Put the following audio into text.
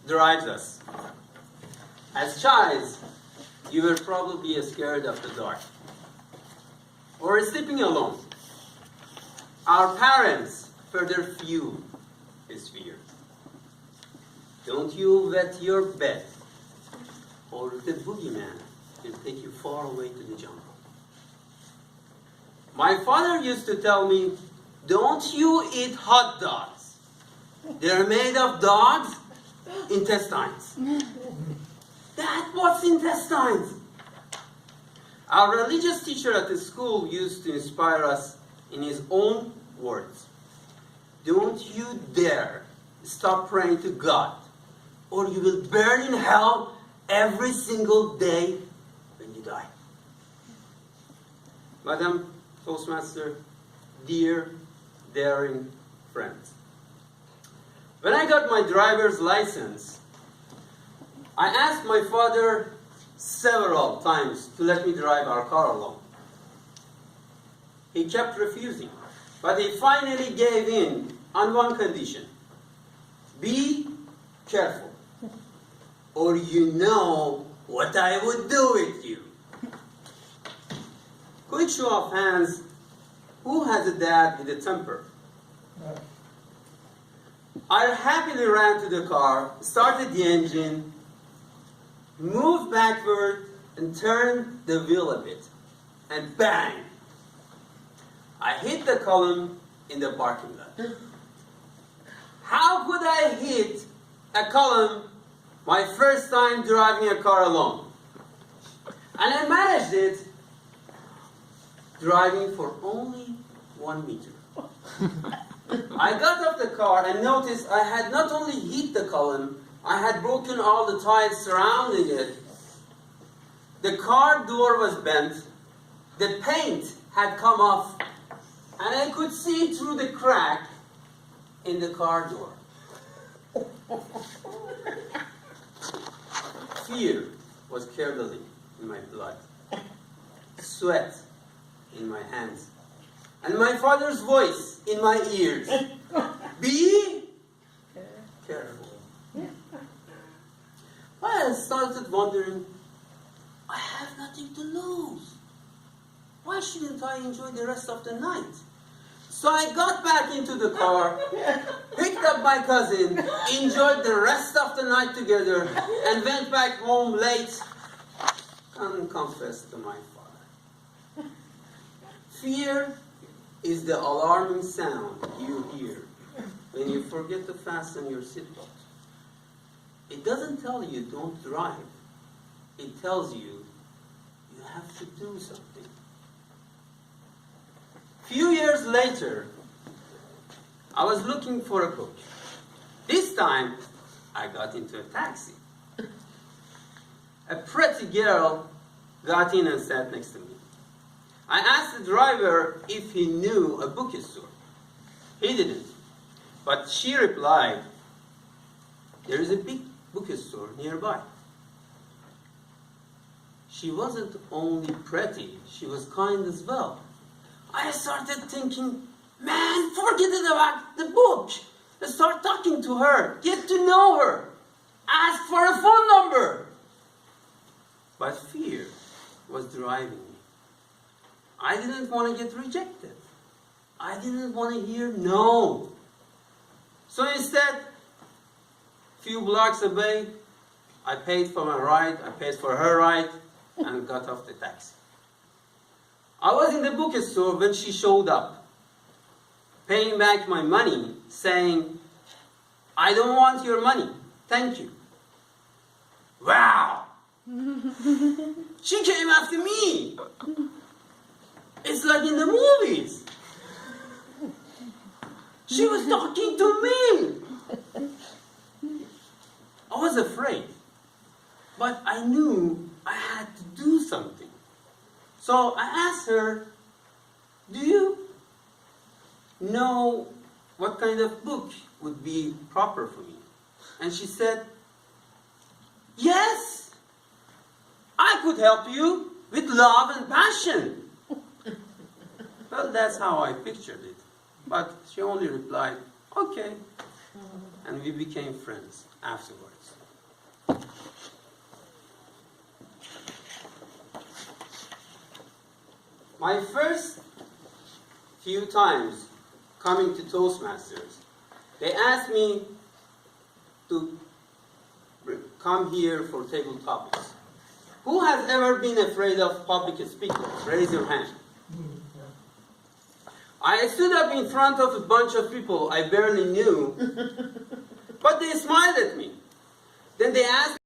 drives us. As childs, you were probably scared of the dark or sleeping alone. Our parents further fuel this fear. Don't you wet your bed, or the boogeyman will take you far away to the jungle. My father used to tell me, don't you eat hot dogs. They're made of dogs' intestines. That's what's intestines. Our religious teacher at the school used to inspire us in his own words. Don't you dare stop praying to God, or you will burn in hell every single day when you die. Madam Toastmaster, dear, daring friends. When I got my driver's license, I asked my father several times to let me drive our car alone. He kept refusing, but he finally gave in on one condition. Be careful, or you know what I would do with you. Quick show of hands, who has a dad with a temper? I happily ran to the car, started the engine, moved backward, and turned the wheel a bit. And bang! I hit the column in the parking lot. How could I hit a column my first time driving a car alone? And I managed it driving for only 1 meter. I got off the car and noticed I had not only hit the column, I had broken all the tiles surrounding it. The car door was bent, the paint had come off, and I could see through the crack in the car door. Fear was curdling in my blood, sweat in my hands, and my father's voice in my ears. Be careful. I started wondering, I have nothing to lose. Why shouldn't I enjoy the rest of the night? So I got back into the car, picked up my cousin, enjoyed the rest of the night together, and went back home late and confessed to my father. Fear is the alarming sound you hear when you forget to fasten your seatbelt. It doesn't tell you don't drive. It tells you you have to do something. Few years later, I was looking for a coach. This time, I got into a taxi. A pretty girl got in and sat next to me. I asked the driver if he knew a bookstore. He didn't, but she replied, there is a big bookstore nearby. She wasn't only pretty, she was kind as well. I started thinking, man, forget it about the book. Let's start talking to her, get to know her, ask for a phone number. But fear was driving me. I didn't want to get rejected. I didn't want to hear no. So instead, a few blocks away, I paid for my ride, I paid for her ride, and got off the taxi. I was in the bookstore when she showed up, paying back my money, saying, I don't want your money, thank you. Wow! She came after me! It's like in the movies. She was talking to me! I was afraid, but I knew I had to do something. So I asked her, do you know what kind of book would be proper for me? And she said, yes, I could help you with love and passion. Well, that's how I pictured it. But she only replied, okay. And we became friends afterwards. My first few times coming to Toastmasters, they asked me to come here for table topics. Who has ever been afraid of public speaking? Raise your hand. I stood up in front of a bunch of people I barely knew, but they smiled at me. Then they asked